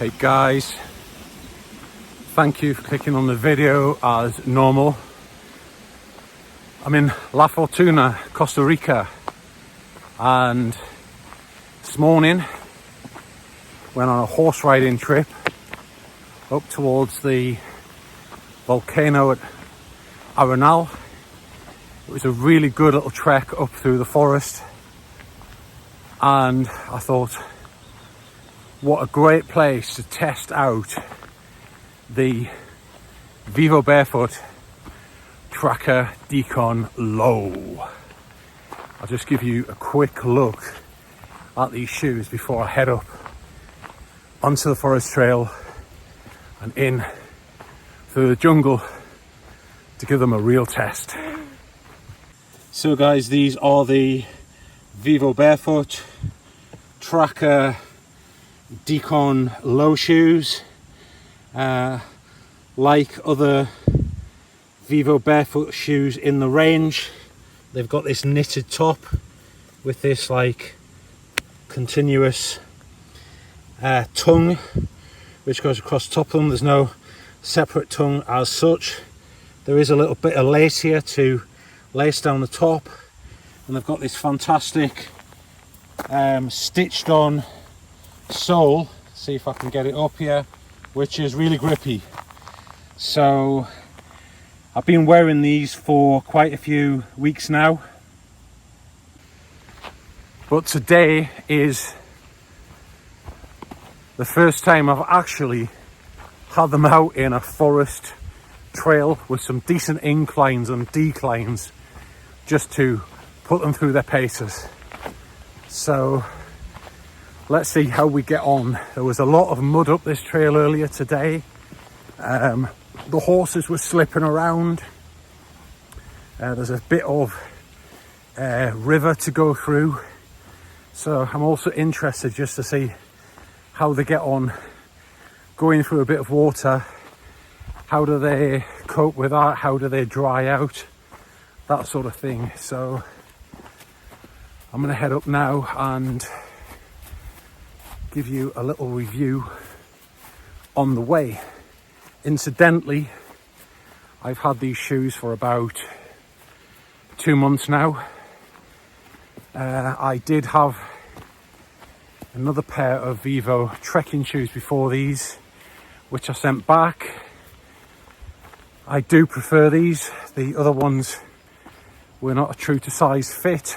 Hey guys, thank you for clicking on the video as normal. I'm in La Fortuna, Costa Rica, and this morning went on a horse riding trip up towards the volcano at Arenal. It was a really good little trek up through the forest, and I thought, what a great place to test out the Vivobarefoot Tracker Decon Low. I'll just give you a quick look at these shoes before I head up onto the forest trail and in through the jungle to give them a real test. So guys, these are the Vivobarefoot Tracker Decon Low shoes. Like other Vivobarefoot shoes in the range, they've got this knitted top with this like continuous tongue which goes across the top of them. There's no separate tongue as such. There is a little bit of lace here to lace down the top, and they've got this fantastic stitched on sole. See if I can get it up here, which is really grippy. So I've been wearing these for quite a few weeks now, but today is the first time I've actually had them out in a forest trail with some decent inclines and declines, just to put them through their paces. So let's see how we get on. There was a lot of mud up this trail earlier today. The horses were slipping around. There's a bit of river to go through. So I'm also interested just to see how they get on going through a bit of water. How do they cope with that? How do they dry out? That sort of thing. So I'm going to head up now and give you a little review on the way. Incidentally, I've had these shoes for about 2 months now. I did have another pair of Vivo trekking shoes before these, which I sent back. I do prefer these. The other ones were not a true to size fit.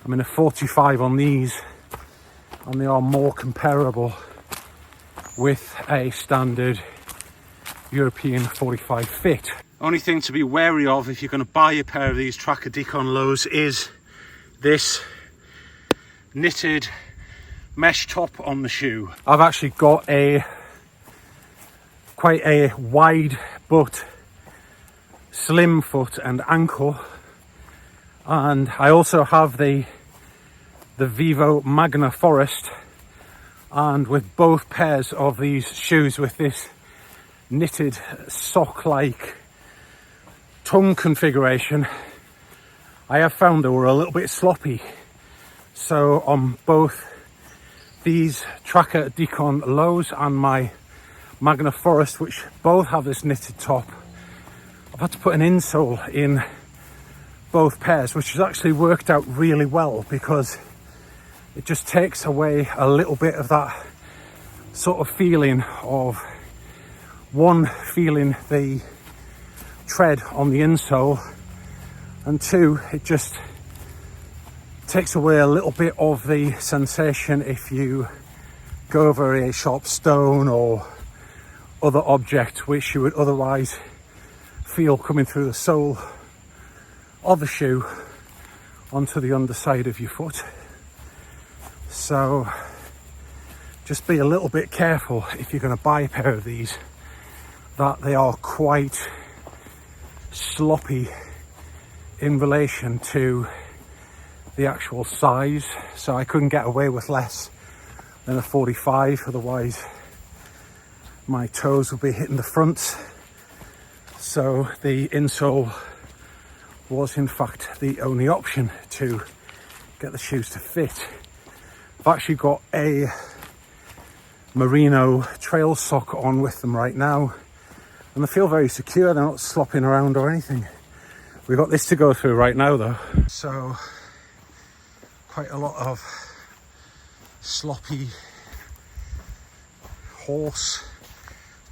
I'm in a 45 on these, and they are more comparable with a standard European 45 fit. Only thing to be wary of if you're going to buy a pair of these Tracker Decon Lows is this knitted mesh top on the shoe. I've actually got quite a wide but slim foot and ankle, and I also have the Vivo Magna Forest, and with both pairs of these shoes with this knitted sock like tongue configuration, I have found they were a little bit sloppy. So on both these Tracker Decon Lows and my Magna Forest, which both have this knitted top, I've had to put an insole in both pairs, which has actually worked out really well because it just takes away a little bit of that sort of feeling of, one, feeling the tread on the insole, and two, it just takes away a little bit of the sensation if you go over a sharp stone or other object which you would otherwise feel coming through the sole of the shoe onto the underside of your foot. So just be a little bit careful if you're going to buy a pair of these, that they are quite sloppy in relation to the actual size. So I couldn't get away with less than a 45, otherwise my toes would be hitting the front. So the insole was in fact the only option to get the shoes to fit. I've actually got a merino trail sock on with them right now, and they feel very secure. They're not slopping around or anything. We've got this to go through right now though, so quite a lot of sloppy horse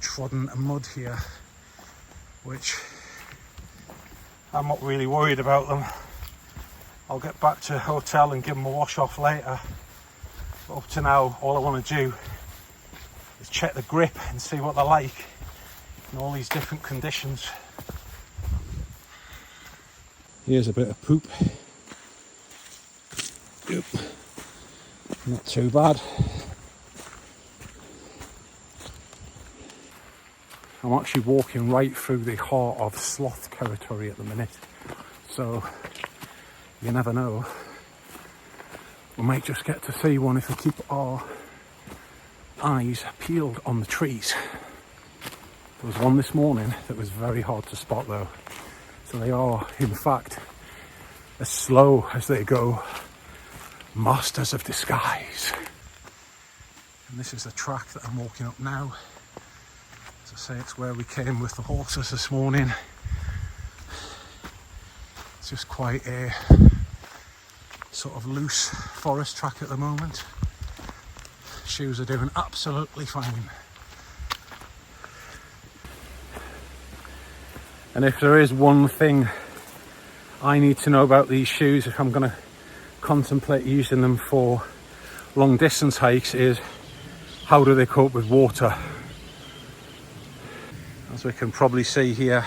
trodden mud here, which I'm not really worried about them. I'll get back to the hotel and give them a wash off later, but up to now all I want to do is check the grip and see what they're like in all these different conditions. Here's a bit of poop. Yep. Not too bad. I'm actually walking right through the heart of sloth territory at the minute, so you never know. We might just get to see one if we keep our eyes peeled on the trees. There was one this morning that was very hard to spot though, so they are in fact, as slow as they go, masters of disguise. And this is the track that I'm walking up now. As I say, it's where we came with the horses this morning. It's just quite a sort of loose forest track at the moment. Shoes are doing absolutely fine. And if there is one thing I need to know about these shoes if I'm going to contemplate using them for long distance hikes, is how do they cope with water? As we can probably see here,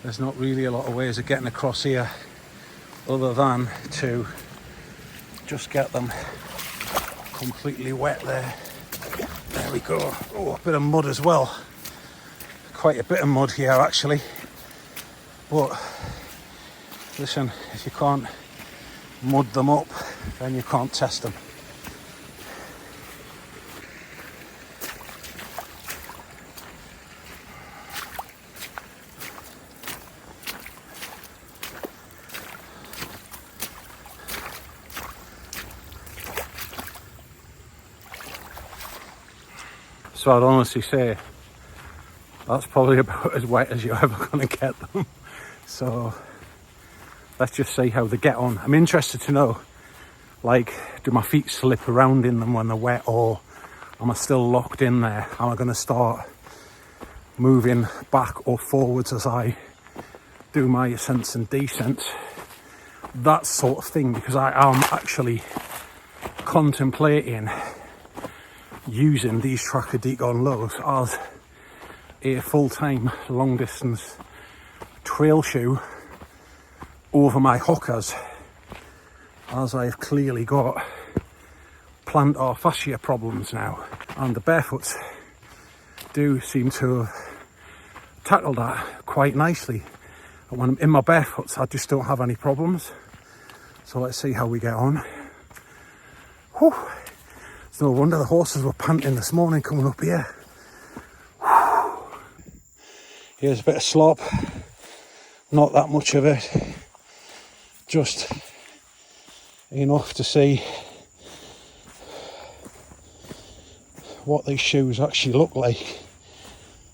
there's not really a lot of ways of getting across here other than to just get them completely wet there. There we go. Oh, a bit of mud as well. Quite a bit of mud here actually. But listen, if you can't mud them up, then you can't test them. So I'd honestly say that's probably about as wet as you're ever going to get them. So let's just see how they get on. I'm interested to know, like, do my feet slip around in them when they're wet, or am I still locked in there? Am I going to start moving back or forwards as I do my ascents and descents? That sort of thing, because I am actually contemplating using these Tracker Decon lows as a full-time long distance trail shoe over my hookers, as I've clearly got plantar fascia problems now, and the Barefoots do seem to have tackled that quite nicely. And when I'm in my Barefoots, I just don't have any problems. So let's see how we get on. Whew. It's no wonder the horses were panting this morning coming up here. Whew. Here's a bit of slop, not that much of it, just enough to see what these shoes actually look like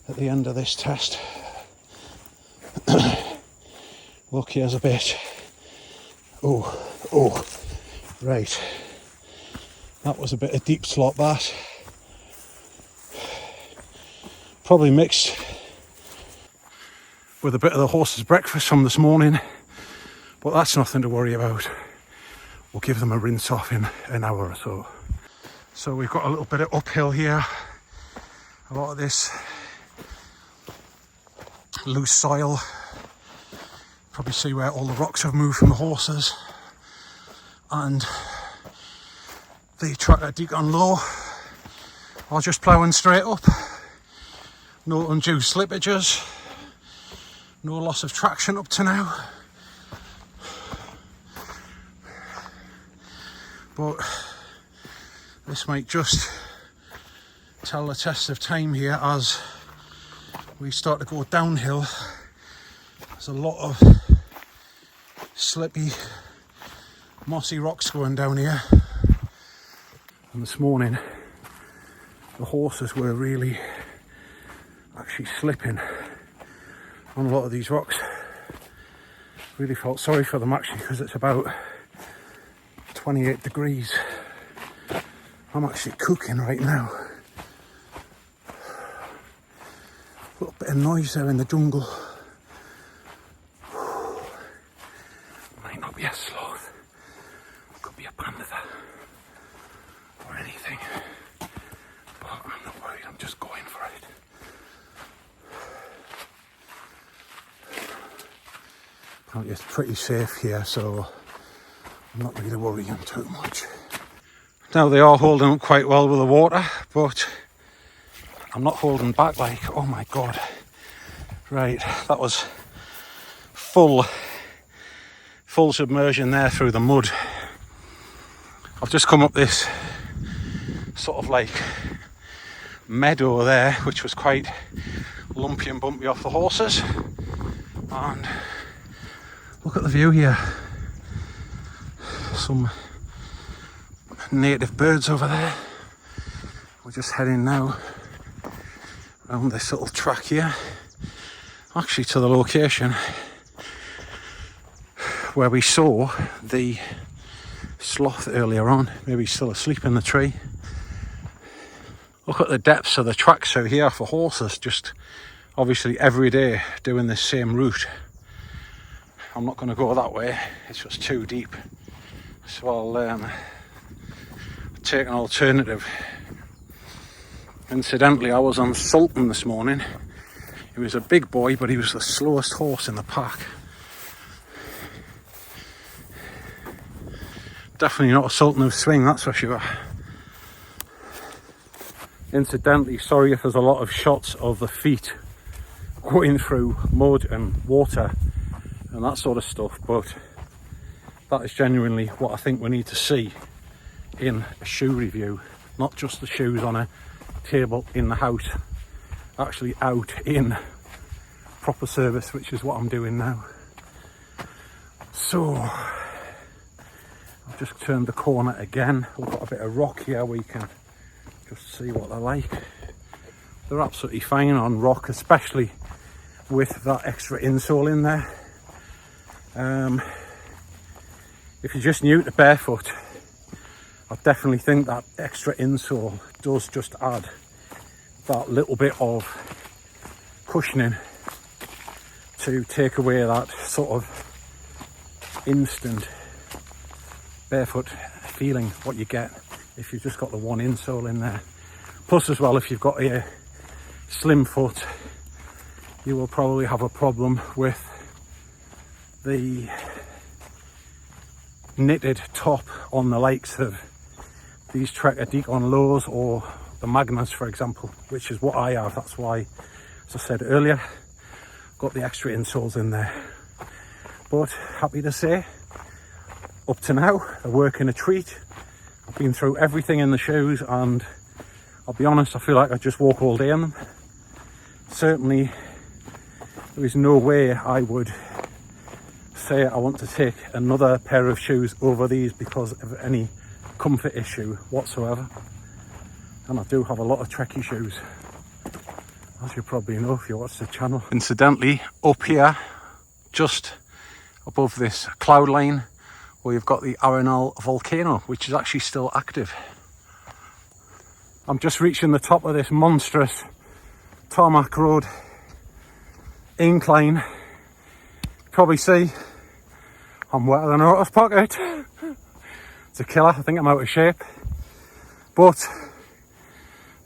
at the end of this test. Look, here's a bit. Oh, right. That was a bit of deep slop, that. Probably mixed with a bit of the horse's breakfast from this morning, but that's nothing to worry about. We'll give them a rinse off in an hour or so. So we've got a little bit of uphill here. A lot of this loose soil. Probably see where all the rocks have moved from the horses. And the Tracker Decon low are just ploughing straight up. No undue slippages. No loss of traction up to now. But this might just tell the test of time here as we start to go downhill. There's a lot of slippy, mossy rocks going down here. And this morning the horses were really actually slipping on a lot of these rocks. Really felt sorry for them actually, because it's about 28 degrees. I'm actually cooking right now. A little bit of noise there in the jungle. Might not be a sloth. Could be a panther or anything. But I'm not worried, I'm just going for it. Apparently it's pretty safe here, so I'm not really worrying too much. Now they are holding up quite well with the water, but I'm not holding back like, oh my god. Right, that was full submersion there through the mud. I've just come up this sort of like meadow there, which was quite lumpy and bumpy off the horses. And look at the view here. Some native birds over there. We're just heading now around this little track here, actually to the location where we saw the sloth earlier on. Maybe he's still asleep in the tree. Look at the depths of the tracks out here for horses, just obviously every day doing this same route. I'm not going to go that way, it's just too deep, so I'll take an alternative. Incidentally, I was on Sultan this morning. He was a big boy, but he was the slowest horse in the pack. Definitely not a Sultan of swing, that's for sure. Incidentally, sorry if there's a lot of shots of the feet going through mud and water and that sort of stuff, but that is genuinely what I think we need to see in a shoe review. Not just the shoes on a table in the house, actually out in proper service, which is what I'm doing now. So I've just turned the corner again. We've got a bit of rock here we can just see what they're like. They're absolutely fine on rock, especially with that extra insole in there. If you're just new to barefoot, I definitely think that extra insole does just add that little bit of cushioning to take away that sort of instant barefoot feeling what you get if you've just got the one insole in there. Plus as well, if you've got a slim foot, you will probably have a problem with the knitted top on the likes of these Trekker Decon lows or the Magnas, for example, which is what I have. That's why, as I said earlier, got the extra insoles in there. But happy to say, up to now, they're working a treat. I've been through everything in the shoes, and I'll be honest, I feel like I just walk all day in them. Certainly, there is no way I would say I want to take another pair of shoes over these because of any comfort issue whatsoever. And I do have a lot of trekkie shoes, as you probably know if you watch the channel. Incidentally, up here, just above this cloud line, we've got the Arenal volcano, which is actually still active. I'm just reaching the top of this monstrous tarmac road incline. You probably see I'm wetter than a rotor's pocket. It's a killer. I think I'm out of shape. But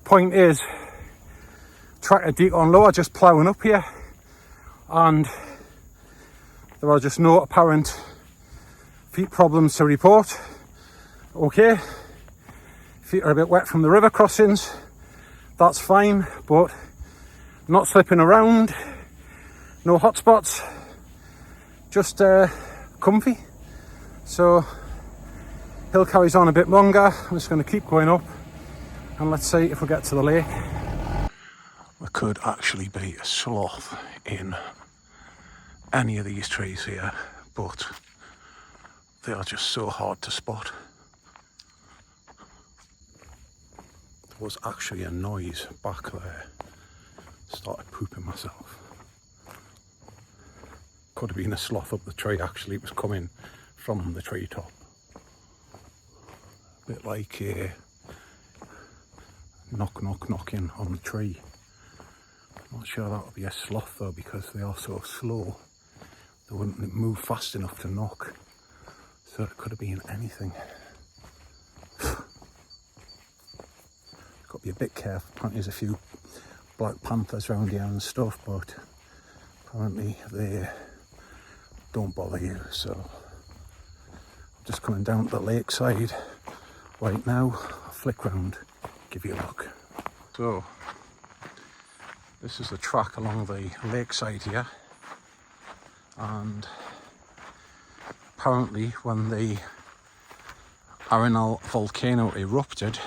point is, Trekker Decon low are just ploughing up here, and there are just no apparent feet problems to report. Okay, feet are a bit wet from the river crossings, that's fine, but not slipping around, no hot spots, just comfy. So hill carries on a bit longer. I'm just going to keep going up and let's see if we get to the lake. There could actually be a sloth in any of these trees here, but they are just so hard to spot. was actually a noise back there. Started pooping myself. Could have been a sloth up the tree, actually. It was coming from the treetop. A bit like a knocking on the tree. I'm not sure that would be a sloth though, because they are so slow. They wouldn't move fast enough to knock. So it could have been anything. Got to be a bit careful. Apparently there's a few black panthers around here and stuff, but apparently they don't bother you. So I'm just coming down to the lakeside right now. I'll flick round, give you a look. So this is the track along the lakeside here, and apparently when the Arenal volcano erupted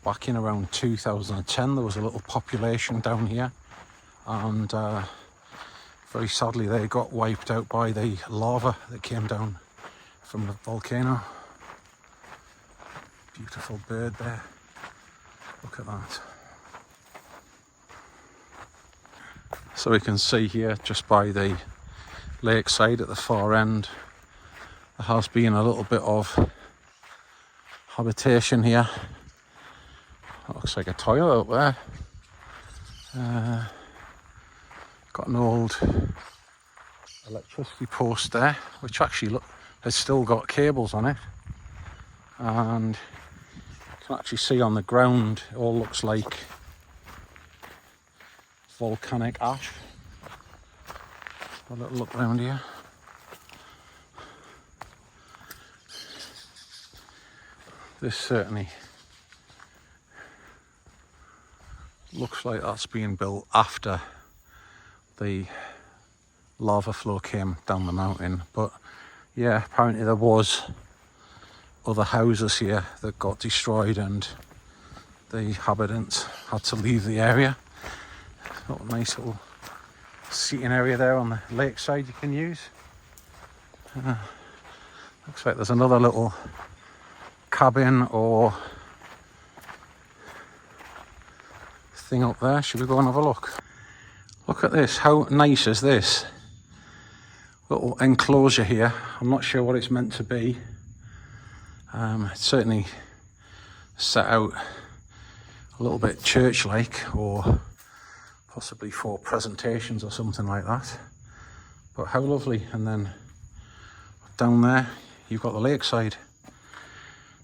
back in around 2010, there was a little population down here, and very sadly they got wiped out by the lava that came down from the volcano. Beautiful bird there, look at that. So we can see here just by the lakeside at the far end, there has been a little bit of habitation here. That looks like a toilet up there. Got an old electricity post there, which actually has still got cables on it, and you can actually see on the ground it all looks like volcanic ash. A little look around here. This certainly looks like that's being built after the lava flow came down the mountain, but yeah, apparently there was other houses here that got destroyed and the inhabitants had to leave the area. Got a nice little seating area there on the lakeside you can use. Looks like there's another little cabin or thing up there. Should we go and have a look? Look at this, how nice is this? Little enclosure here. I'm not sure what it's meant to be. It's certainly set out a little bit church-like, or possibly for presentations or something like that. But how lovely. And then down there you've got the lakeside.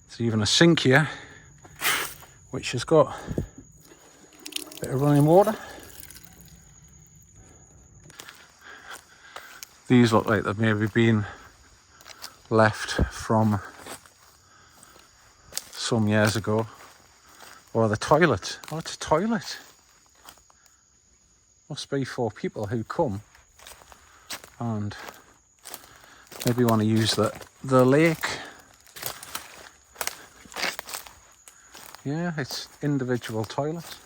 There's even a sink here which has got a bit of running water. These look like they've maybe been left from some years ago. Or the toilet. Oh, it's a toilet. Must be for people who come and maybe want to use the lake. Yeah, it's individual toilets.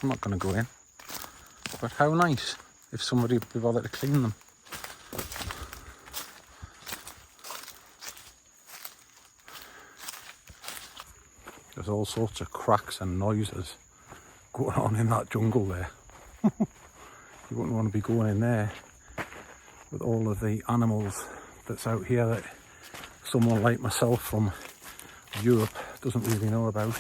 I'm not going to go in. But how nice if somebody would be bothered to clean them. There's all sorts of cracks and noises going on in that jungle there. You wouldn't want to be going in there with all of the animals that's out here that someone like myself from Europe doesn't really know about.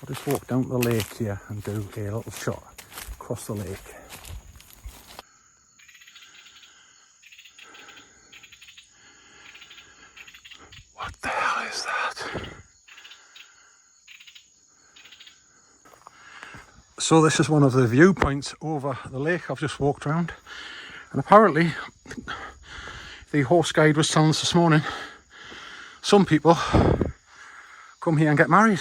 I'll just walk down to the lake here and do a little shot across the lake. What the hell is that? So this is one of the viewpoints over the lake I've just walked around, and apparently the horse guide was telling us this morning some people come here and get married,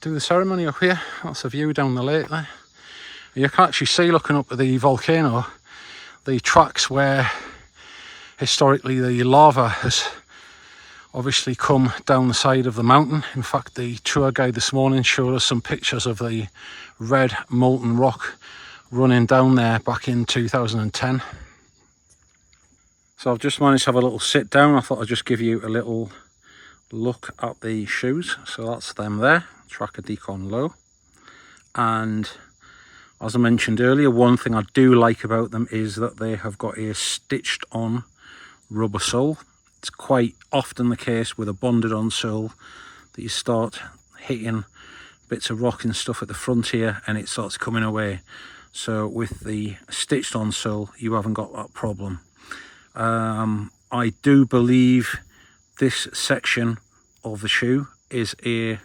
do the ceremony up here. That's a view down the lake there. You can actually see, looking up at the volcano, the tracks where historically the lava has obviously come down the side of the mountain. In fact, the tour guide this morning showed us some pictures of the red molten rock running down there back in 2010. So I've just managed to have a little sit down. I thought I'd just give you a little look at the shoes. So that's them there, Tracker Decon Low. And as I mentioned earlier, one thing I do like about them is that they have got a stitched on rubber sole. It's quite often the case with a bonded on sole that you start hitting bits of rock and stuff at the front here and it starts coming away. So with the stitched on sole, you haven't got that problem. I do believe this section of the shoe is a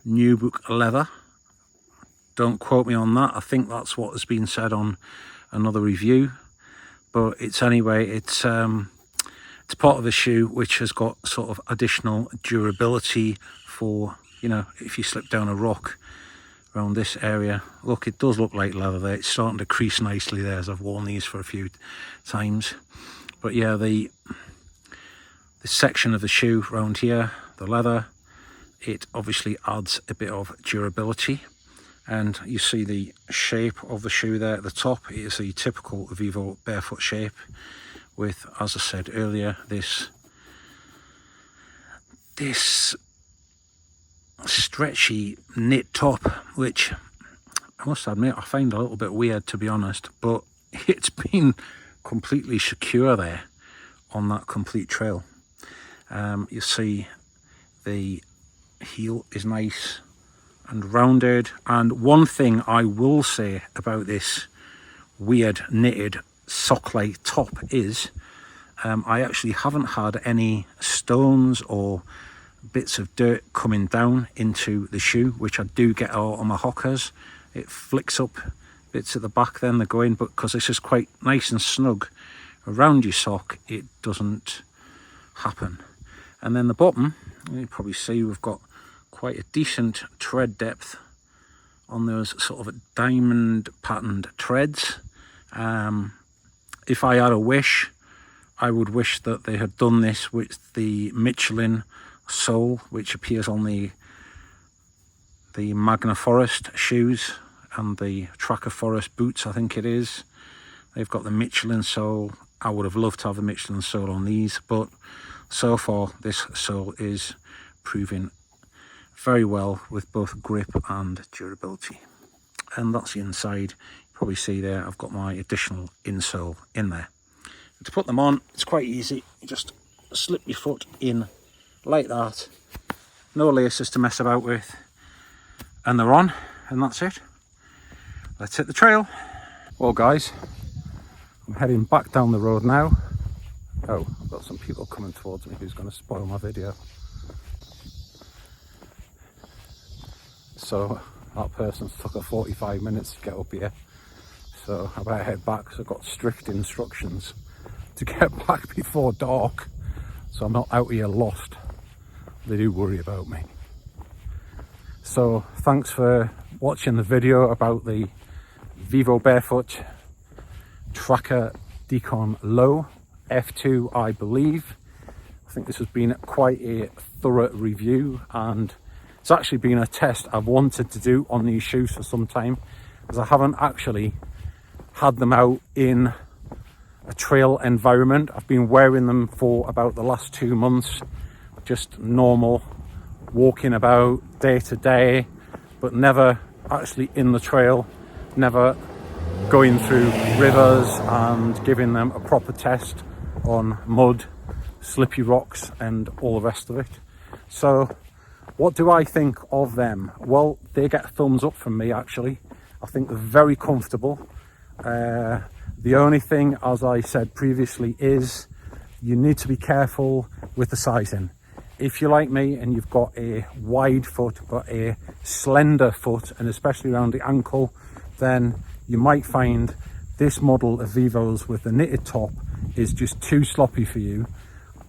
nubuck leather. Don't quote me on that. I think that's what has been said on another review, but it's part of the shoe which has got sort of additional durability for, you know, if you slip down a rock around this area. Look, it does look like leather there. It's starting to crease nicely there as I've worn these for a few times. But yeah, the section of the shoe around here, the leather, it obviously adds a bit of durability. And you see the shape of the shoe there at the top. It is the typical Vivobarefoot shape with, as I said earlier, this stretchy knit top, which I must admit I find a little bit weird, to be honest, but it's been completely secure there on that complete trail. You see the heel is nice and rounded, and one thing I will say about this weird knitted sock-like top is I actually haven't had any stones or bits of dirt coming down into the shoe, which I do get out on my hockers. It flicks up bits at the back, then they go in, but because this is quite nice and snug around your sock, it doesn't happen. And then the bottom, you probably see we've got quite a decent tread depth on those sort of diamond patterned treads. If I had a wish, I would wish that they had done this with the Michelin sole, which appears on the Magna Forest shoes and the Tracker Forest boots, I think it is. They've got the Michelin sole. I would have loved to have the Michelin sole on these, but so far this sole is proving very well with both grip and durability. And that's the inside. You probably see there I've got my additional insole in there. And to put them on, it's quite easy. You just slip your foot in like that, no laces to mess about with, and they're on, and that's it. Let's hit the trail. Well guys, I'm heading back down the road now. Oh, I've got some people coming towards me who's going to spoil my video. So that person's took a 45 minutes to get up here, so I better head back because I've got strict instructions to get back before dark, so I'm not out here lost. They do worry about me. So thanks for watching the video about the Vivobarefoot Tracker Decon Low F2, I believe. I think this has been quite a thorough review, and it's actually been a test I've wanted to do on these shoes for some time, because I haven't actually had them out in a trail environment. I've been wearing them for about the last 2 months, just normal walking about day to day, but never actually in the trail, never going through rivers and giving them a proper test on mud, slippy rocks and all the rest of it. So what do I think of them? Well, they get a thumbs up from me actually. I think they're very comfortable. The only thing, as I said previously, is you need to be careful with the sizing. If you're like me and you've got a wide foot, got a slender foot, and especially around the ankle, then you might find this model of Vivos with the knitted top is just too sloppy for you.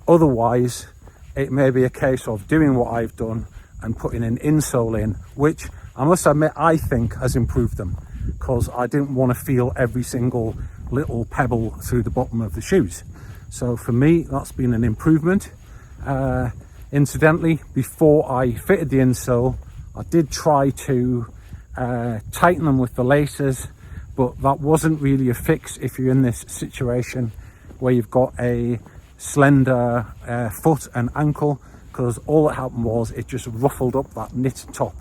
Otherwise, it may be a case of doing what I've done and putting an insole in, which I must admit I think has improved them, because I didn't want to feel every single little pebble through the bottom of the shoes. So for me, that's been an improvement. Incidentally, before I fitted the insole, I did try to tighten them with the laces, but that wasn't really a fix if you're in this situation where you've got a slender foot and ankle, because all that happened was it just ruffled up that knit top.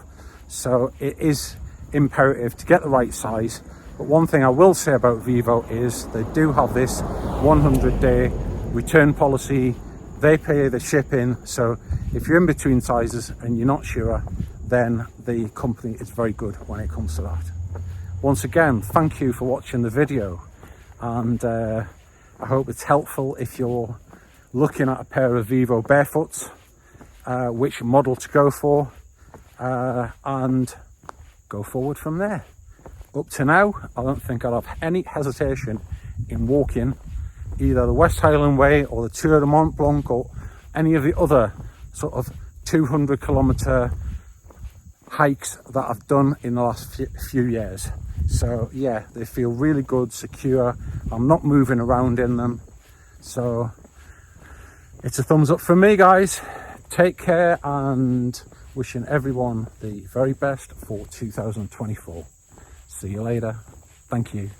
So it is imperative to get the right size. But one thing I will say about Vivo is they do have this 100-day return policy. They pay the shipping, so if you're in between sizes and you're not sure, then the company is very good when it comes to that. Once again, thank you for watching the video, and I hope it's helpful if you're looking at a pair of Vivobarefoots, which model to go for, and go forward from there. Up to now, I don't think I'll have any hesitation in walking either the West Highland Way or the Tour de Mont Blanc or any of the other sort of 200-kilometre hikes that I've done in the last few years. So yeah, they feel really good, secure. I'm not moving around in them. So it's a thumbs up from me, guys. Take care, and wishing everyone the very best for 2024. See you later. Thank you.